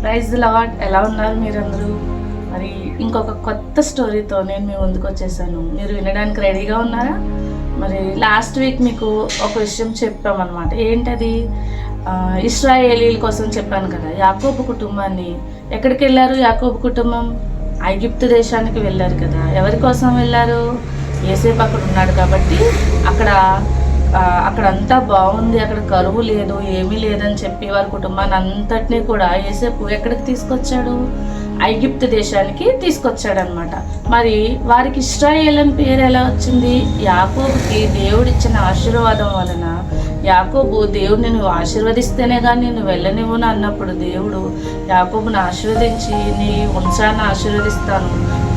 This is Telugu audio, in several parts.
Praise the lord. ఎలా ఉన్నారు మీరందరూ? మరి ఇంకొక కొత్త స్టోరీతో నేను మీ ముందుకు వచ్చేసాను. మీరు వినడానికి రెడీగా ఉన్నారా? మరి లాస్ట్ వీక్ మీకు ఒక విషయం చెప్పామన్నమాట. ఏంటది? ఇశ్రాయేలీల కోసం చెప్పాను కదా. యాకోబు కుటుంబాన్ని ఎక్కడికి వెళ్ళారు? యాకోబు కుటుంబం ఐగుప్తు దేశానికి వెళ్ళారు కదా. ఎవరి కోసం వెళ్ళారు? యోసేపు అక్కడ ఉన్నాడు కాబట్టి అక్కడంతా బాగుంది, అక్కడ కరువు లేదు, ఏమీ లేదని చెప్పి వారి కుటుంబాన్ని అంతటినీ కూడా యోసేపు ఎక్కడికి తీసుకొచ్చాడు? ఐగుప్తు దేశానికి తీసుకొచ్చాడు అనమాట. మరి వారికి ఇశ్రాయేల్ అని పేరు ఎలా వచ్చింది? యాకోబుకి దేవుడిచ్చిన ఆశీర్వాదం వలన, యాకోబు దేవుడిని నువ్వు ఆశీర్వదిస్తేనే కానీ నేను వెళ్ళనివ్వను అన్నప్పుడు దేవుడు యాకోబుని ఆశీర్వదించి నీ వంశాన్ని ఆశీర్వదిస్తాను,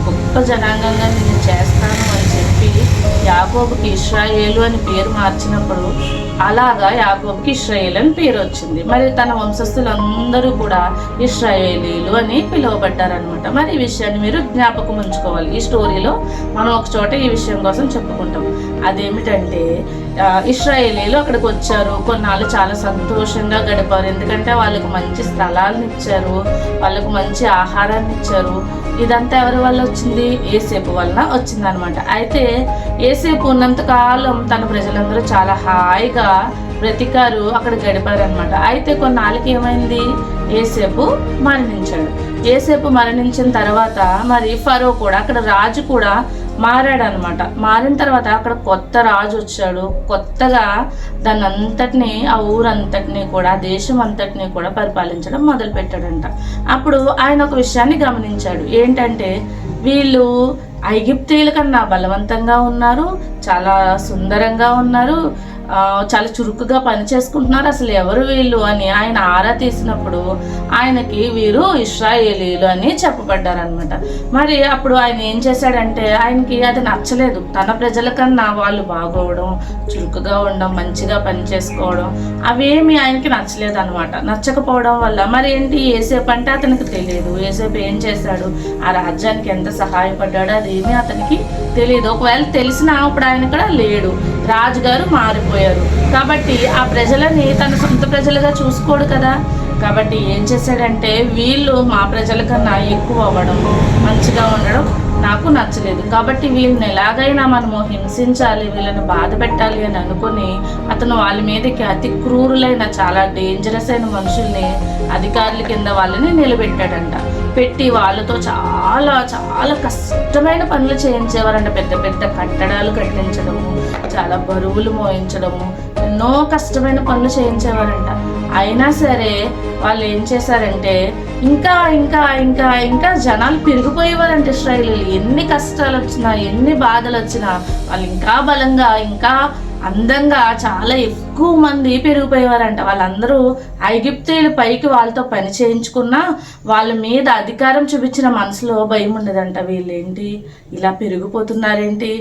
గొప్ప జనాంగంగా నేను చేస్తాను అని చెప్పి యాకోబుకి ఇశ్రాయేలు అని పేరు మార్చినప్పుడు అలాగా యాకోబుకి ఇశ్రాయేల్ అని పేరు వచ్చింది. మరి తన వంశస్థులందరూ కూడా ఇశ్రాయేలీలు అని పిలువబడ్డారనమాట. మరి ఈ విషయాన్ని మీరు జ్ఞాపకం ఉంచుకోవాలి. ఈ స్టోరీలో మనం ఒక చోట ఈ విషయం కోసం చెప్పుకుంటాం. అదేమిటంటే ఇశ్రాయేలీలు అక్కడికి వచ్చారు, కొన్నాళ్ళు చాలా సంతోషంగా గడిపారు. ఎందుకంటే వాళ్ళకు మంచి స్థలాలను ఇచ్చారు, వాళ్ళకు మంచి ఆహారాన్ని ఇచ్చారు. ఇదంతా ఎవరి వల్ల వచ్చింది? యోసేపు వలన వచ్చిందనమాట. అయితే యోసేపు ఉన్నంతకాలం తన ప్రజలందరూ చాలా హాయిగా బ్రతికారు, అక్కడ గడిపారనమాట. అయితే కొన్నాళ్ళకి ఏమైంది? యోసేపు మరణించాడు. యోసేపు మరణించిన తర్వాత మరి ఫరో కూడా, అక్కడ రాజు కూడా మారాడనమాట. మారిన తర్వాత అక్కడ కొత్త రాజు వచ్చాడు. కొత్తగా దాన్ని అంతటినీ, ఆ ఊరంతటినీ కూడా, దేశం అంతటినీ కూడా పరిపాలించడం మొదలు పెట్టాడంట. అప్పుడు ఆయన ఒక విషయాన్ని గమనించాడు. ఏంటంటే వీళ్ళు ఐగుప్తీయుల కన్నా బలవంతంగా ఉన్నారు, చాలా సుందరంగా ఉన్నారు, చాలా చురుకుగా పని చేసుకుంటున్నారు, అసలు ఎవరు వీళ్ళు అని ఆయన ఆరా తీసినప్పుడు ఆయనకి వీరు ఇశ్రాయేలీలు అని చెప్పబడ్డారనమాట. మరి అప్పుడు ఆయన ఏం చేశాడంటే, ఆయనకి అది నచ్చలేదు. తన ప్రజల కన్నా వాళ్ళు బాగోవడం, చురుకుగా ఉండడం, మంచిగా పని చేసుకోవడం అవేమి ఆయనకి నచ్చలేదు అనమాట. నచ్చకపోవడం వల్ల మరి ఏంటి, యోసేపు అంటే అతనికి తెలియదు. యోసేపు ఏం చేశాడు, ఆ రాజ్యానికి ఎంత సహాయపడ్డాడో అదేమీ అతనికి తెలియదు. ఒకవేళ తెలిసినా అప్పుడు ఆయన ఇక్కడ లేడు, రాజుగారు మారిపోయారు. కాబట్టి ఆ ప్రజలని తన సొంత ప్రజలుగా చూసుకోడు కదా. కాబట్టి ఏం చేశాడంటే, వీళ్ళు మా ప్రజల కన్నా ఎక్కువ అవ్వడం, మంచిగా ఉండడం నాకు నచ్చలేదు. కాబట్టి వీళ్ళని ఎలాగైనా మనము హింసించాలి, వీళ్ళని బాధ పెట్టాలి అని అనుకుని అతను వాళ్ళ మీదకి అతి క్రూరులైన, చాలా డేంజరస్ అయిన మనుషుల్ని అధికారుల కింద వాళ్ళని నిలబెట్టాడంట. పెట్టి వాళ్ళతో చాలా చాలా కష్టమైన పనులు చేయించేవారంట. పెద్ద పెద్ద కట్టడాలు కట్టించడము, చాలా బరువులు మోయించడము, ఎన్నో కష్టమైన పనులు చేయించేవారంట. అయినా సరే వాళ్ళు ఏం చేశారంటే ఇంకా ఇంకా ఇంకా ఇంకా జనాలు పెరిగిపోయేవారంట. ఇశ్రాయేలీలు ఎన్ని కష్టాలు వచ్చినా, ఎన్ని బాధలు వచ్చినా వాళ్ళు ఇంకా బలంగా, ఇంకా అందంగా చాలా ఎక్కువ మంది పెరిగిపోయేవారంట. వాళ్ళందరూ ఐగుప్తీయుల పైకి వాళ్ళతో పని చేయించుకున్నా వాళ్ళ మీద అధికారం చూపించిన మనసులో భయం ఉండదంట. వీళ్ళేంటి ఇలా పెరిగిపోతున్నారేంటి,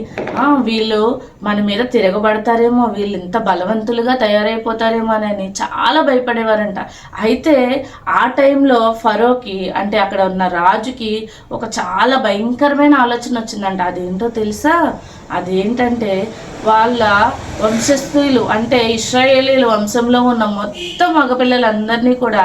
వీళ్ళు మన మీద తిరగబడతారేమో, వీళ్ళు ఇంత బలవంతులుగా తయారైపోతారేమో అని చాలా భయపడేవారంట. అయితే ఆ టైంలో ఫరోకి, అంటే అక్కడ ఉన్న రాజుకి ఒక చాలా భయంకరమైన ఆలోచన వచ్చిందంట. అదేంటో తెలుసా? అదేంటంటే వాళ్ళ వంశస్థులు, అంటే ఇశ్రాయేలీల వంశంలో ఉన్న మొత్తం మగపిల్లలందరినీ కూడా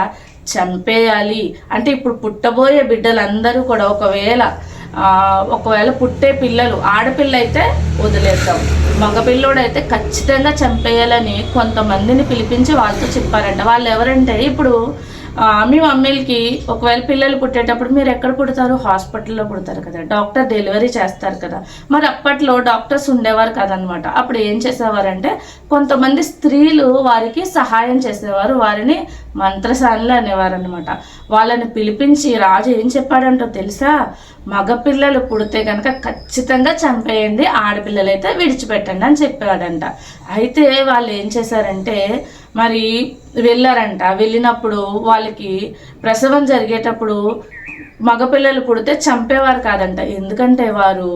చంపేయాలి. అంటే ఇప్పుడు పుట్టబోయే బిడ్డలందరూ కూడా ఒకవేళ పుట్టే పిల్లలు ఆడపిల్ల అయితే వదిలేద్దాం, మగపిల్లోడైతే ఖచ్చితంగా చంపేయాలని కొంతమందిని పిలిపించి వాళ్ళతో చెప్పారంట. వాళ్ళు ఎవరంటే, ఇప్పుడు మీ మమ్మీలకి ఒకవేళ పిల్లలు పుట్టేటప్పుడు మీరు ఎక్కడ పుడతారు? హాస్పిటల్లో పుడతారు కదా, డాక్టర్ డెలివరీ చేస్తారు కదా. మరి అప్పట్లో డాక్టర్స్ ఉండేవారు కదనమాట. అప్పుడు ఏం చేసేవారంటే కొంతమంది స్త్రీలు వారికి సహాయం చేసేవారు, వారిని మంత్రసానులు అనేవారు అనమాట. వాళ్ళని పిలిపించి రాజు ఏం చెప్పాడంటో తెలుసా? మగపిల్లలు పుడితే కనుక ఖచ్చితంగా చంపేయండి, ఆడపిల్లలైతే విడిచిపెట్టండి అని చెప్పాడంట. అయితే వాళ్ళు ఏం చేశారంటే మరి వెళ్ళారంట. వెళ్ళినప్పుడు వాళ్ళకి ప్రసవం జరిగేటప్పుడు మగపిల్లలు పుడితే చంపేవారు కాదంట. ఎందుకంటే వారు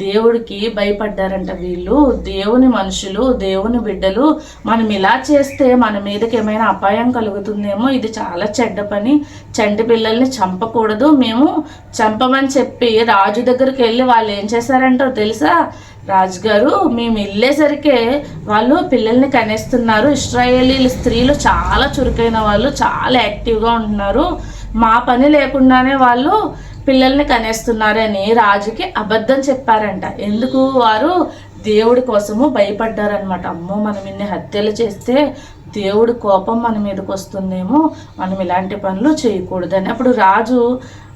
దేవుడికి భయపడ్డారంట. వీళ్ళు దేవుని మనుషులు, దేవుని బిడ్డలు, మనం ఇలా చేస్తే మన మీదకి ఏమైనా అపాయం కలుగుతుందేమో, ఇది చాలా చెడ్డ పని, చంటి పిల్లల్ని చంపకూడదు, మేము చంపమని చెప్పి రాజు దగ్గరికి వెళ్ళి వాళ్ళు ఏం చేశారంటో తెలుసా? రాజుగారు, మేము వెళ్ళేసరికే వాళ్ళు పిల్లల్ని కనేస్తున్నారు, ఇశ్రాయేలీల స్త్రీలు చాలా చురుకైన వాళ్ళు, చాలా యాక్టివ్గా ఉంటున్నారు, మా పని లేకుండానే వాళ్ళు పిల్లల్ని కనేస్తున్నారని రాజుకి అబద్ధం చెప్పారంట. ఎందుకు? వారు దేవుడి కోసము భయపడ్డారనమాట. అమ్మో, మనం ఇన్ని హత్యలు చేస్తే దేవుడి కోపం మన మీదకి వస్తుందేమో, మనం ఇలాంటి పనులు చేయకూడదని. అప్పుడు రాజు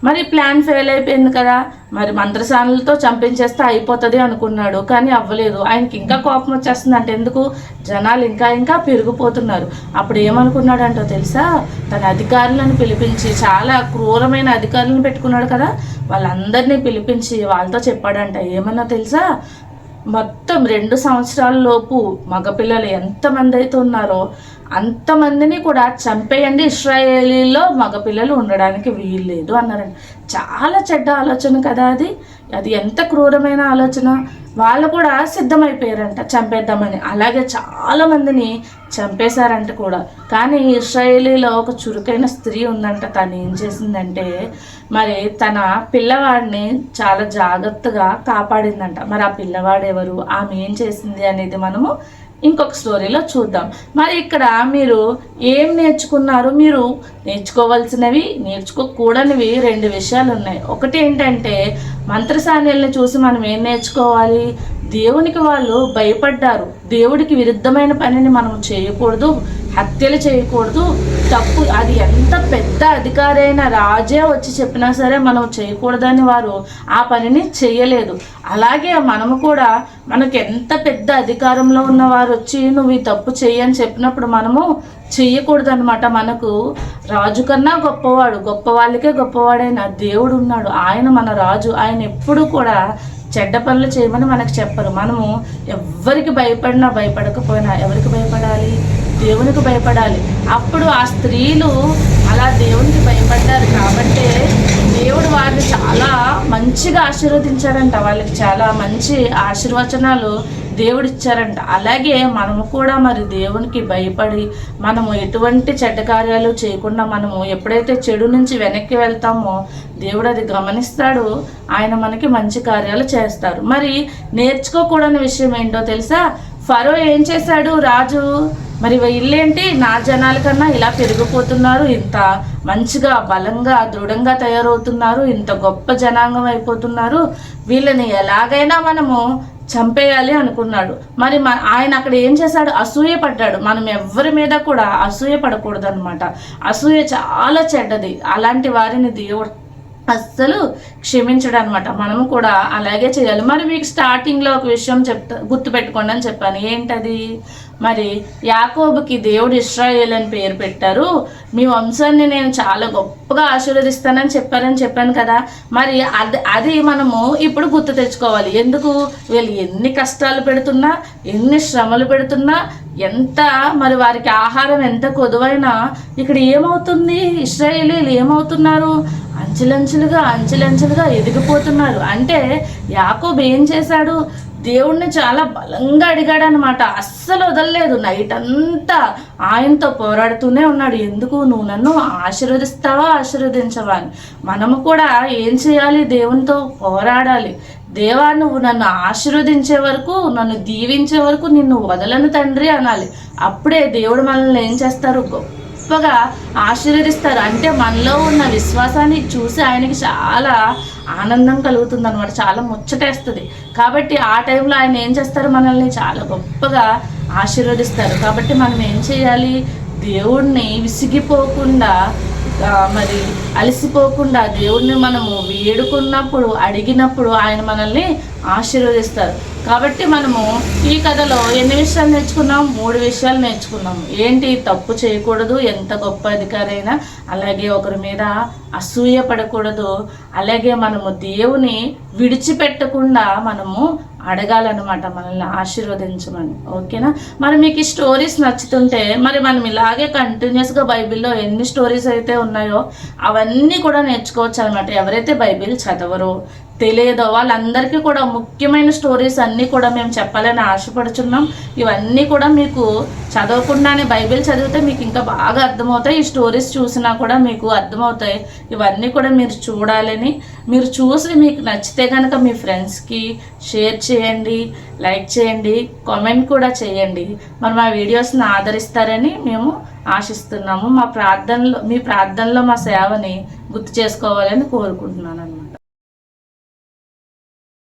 మరి ప్లాన్ ఫెయిల్ అయిపోయింది కదా, మరి మంత్రసానులతో చంపించేస్తే అయిపోతుంది అనుకున్నాడు. కానీ అవ్వలేదు. ఆయనకి ఇంకా కోపం వచ్చేస్తుంది. అంటే ఎందుకు? జనాలు ఇంకా ఇంకా పెరిగిపోతున్నారు. అప్పుడు ఏమనుకున్నాడంటో తెలుసా? తన అధికారులను పిలిపించి, చాలా క్రూరమైన అధికారులను పెట్టుకున్నాడు కదా, వాళ్ళందరినీ పిలిపించి వాళ్ళతో చెప్పాడంట. ఏమన్నా తెలుసా? మొత్తం 2 సంవత్సరాల లోపు మగపిల్లలు ఎంతమంది అయితే ఉన్నారో అంతమందిని కూడా చంపేయండి, ఇశ్రాయేలీలో మగపిల్లలు ఉండడానికి వీల్లేదు అన్నారండి. చాలా చెడ్డ ఆలోచన కదా అది ఎంత క్రూరమైన ఆలోచన. వాళ్ళు కూడా సిద్ధమైపోయారంట చంపేద్దామని. అలాగే చాలామందిని చంపేశారంట కూడా. కానీ ఇశ్రాయేలీలో ఒక చురుకైన స్త్రీ ఉందంట. తను ఏం చేసిందంటే మరి తన పిల్లవాడిని చాలా జాగ్రత్తగా కాపాడిందంట. మరి ఆ పిల్లవాడు ఎవరు, ఆమె ఏం చేసింది అనేది మనము ఇంకొక స్టోరీలో చూద్దాం. మరి ఇక్కడ మీరు ఏం నేర్చుకున్నారు? మీరు నేర్చుకోవాల్సినవి, నేర్చుకోకూడనివి 2 విషయాలు ఉన్నాయి. ఒకటి ఏంటంటే, మంత్రసానుల్ని చూసి మనం ఏం నేర్చుకోవాలి? దేవునికి వాళ్ళు భయపడ్డారు. దేవుడికి విరుద్ధమైన పనిని మనం చేయకూడదు, హత్యలు చేయకూడదు, తప్పు. అది ఎంత పెద్ద అధికారి అయిన రాజే వచ్చి చెప్పినా సరే మనం చేయకూడదని వారు ఆ పనిని చేయలేదు. అలాగే మనము కూడా మనకు ఎంత పెద్ద అధికారంలో ఉన్నవారు వచ్చి నువ్వు ఈ తప్పు చెయ్యని చెప్పినప్పుడు మనము చెయ్యకూడదు అనమాట. మనకు రాజు కన్నా గొప్పవాడు, గొప్ప వాళ్ళకే గొప్పవాడైన దేవుడు ఉన్నాడు. ఆయన మన రాజు. ఆయన ఎప్పుడు కూడా చెడ్డ పనులు చేయమని మనకు చెప్పరు. మనము ఎవరికి భయపడినా భయపడకపోయినా ఎవరికి భయపడాలి? దేవునికి భయపడాలి. అప్పుడు ఆ స్త్రీలు అలా దేవునికి భయపడ్డారు కాబట్టి దేవుడు వారిని చాలా మంచిగా ఆశీర్వదించారంట. వాళ్ళకి చాలా మంచి ఆశీర్వచనాలు దేవుడు ఇచ్చారంట. అలాగే మనము కూడా మరి దేవునికి భయపడి మనము ఎటువంటి చెడ్డ కార్యాలు చేయకుండా మనము ఎప్పుడైతే చెడు నుంచి వెనక్కి వెళ్తామో దేవుడు అది గమనిస్తాడు. ఆయన మనకి మంచి కార్యాలు చేస్తారు. మరి నేర్చుకోకూడని విషయం ఏంటో తెలుసా? ఫరో ఏం చేశాడు? రాజు మరి వీళ్ళేంటి నా జనాల కన్నా ఇలా పెరిగిపోతున్నారు, ఇంత మంచిగా బలంగా దృఢంగా తయారవుతున్నారు, ఇంత గొప్ప జనాంగం అయిపోతున్నారు, వీళ్ళని ఎలాగైనా మనము చంపేయాలి అనుకున్నాడు. మరి ఆయన అక్కడ ఏం చేశాడు? అసూయ పడ్డాడు. మనం ఎవరి మీద కూడా అసూయ పడకూడదు అనమాట. అసూయ చాలా చెడ్డది. అలాంటి వారిని దేవుడు అస్సలు క్షమించడు అనమాట. మనము కూడా అలాగే చేయాలి. మరి మీకు స్టార్టింగ్లో ఒక విషయం గుర్తుపెట్టుకోండి అని చెప్పాను. ఏంటది? మరి యాకోబుకి దేవుడు ఇశ్రాయేల్ అని పేరు పెట్టారు. మీ వంశాన్ని నేను చాలా గొప్పగా ఆశీర్వదిస్తానని చెప్పాను కదా. మరి అది మనము ఇప్పుడు గుర్తు తెచ్చుకోవాలి. ఎందుకు? వీళ్ళు ఎన్ని కష్టాలు పెడుతున్నా, ఎన్ని శ్రమలు పెడుతున్నా, ఎంత మరి వారికి ఆహారం ఎంత కొదువైనా ఇక్కడ ఏమవుతుంది? ఇశ్రాయేలీలు ఏమవుతున్నారు? అంచెలంచెలుగా ఎదిగిపోతున్నారు. అంటే యాకోబు ఏం చేశాడు? దేవుణ్ణి చాలా బలంగా అడిగాడు అనమాట. అస్సలు వదలలేదు. నైట్ అంతా ఆయనతో పోరాడుతూనే ఉన్నాడు. ఎందుకు? నువ్వు నన్ను ఆశీర్వదిస్తావా ఆశీర్వదించవా అని. మనము కూడా ఏం చేయాలి? దేవునితో పోరాడాలి. దేవా, నువ్వు నన్ను ఆశీర్వదించే వరకు, నన్ను దీవించే వరకు నిన్ను వదలను తండ్రి అనాలి. అప్పుడే దేవుడు మనల్ని ఏం చేస్తారు? గొప్పగా ఆశీర్వదిస్తారు. అంటే మనలో ఉన్న విశ్వాసాన్ని చూసి ఆయనకి చాలా ఆనందం కలుగుతుంది అనమాట. చాలా ముచ్చటేస్తుంది. కాబట్టి ఆ టైంలో ఆయన ఏం చేస్తారు? మనల్ని చాలా గొప్పగా ఆశీర్వదిస్తారు. కాబట్టి మనం ఏం చేయాలి? దేవుణ్ణి విసిగిపోకుండా మరి అలసిపోకుండా దేవుణ్ణి మనము వేడుకున్నప్పుడు, అడిగినప్పుడు ఆయన మనల్ని ఆశీర్వదిస్తారు. కాబట్టి మనము ఈ కథలో ఎన్ని విషయాలు నేర్చుకున్నాం? 3 విషయాలు నేర్చుకున్నాము. ఏంటి? తప్పు చేయకూడదు, ఎంత గొప్ప అధికారైనా. అలాగే ఒకరి మీద అసూయ పడకూడదు. అలాగే మనము దేవుని విడిచిపెట్టకుండా మనము అడగాలన్నమాట, మనల్ని ఆశీర్వదించమని. ఓకేనా? మరి మీకు ఈ స్టోరీస్ నచ్చుతుంటే మరి మనం ఇలాగే కంటిన్యూస్గా బైబిల్లో ఎన్ని స్టోరీస్ అయితే ఉన్నాయో అవన్నీ కూడా నేర్చుకోవచ్చు అనమాట. ఎవరైతే బైబిల్ చదవరో, తెలియదో వాళ్ళందరికీ కూడా ముఖ్యమైన స్టోరీస్ అన్నీ కూడా మేము చెప్పాలని ఆశపడుచున్నాం. ఇవన్నీ కూడా మీకు చదవకుండానే బైబిల్ చదివితే మీకు ఇంకా బాగా అర్థమవుతాయి. ఈ స్టోరీస్ చూసినా కూడా మీకు అర్థమవుతాయి. ఇవన్నీ కూడా మీరు చూడాలని, మీరు చూసి మీకు నచ్చితే కనుక మీ ఫ్రెండ్స్కి షేర్ చేయండి, లైక్ చేయండి, కామెంట్ కూడా చేయండి. మరి మా వీడియోస్ని ఆదరిస్తారని మేము ఆశిస్తున్నాము. మీ ప్రార్థనలో మా సేవని గుర్తు చేసుకోవాలని కోరుకుంటున్నాను అనమాట.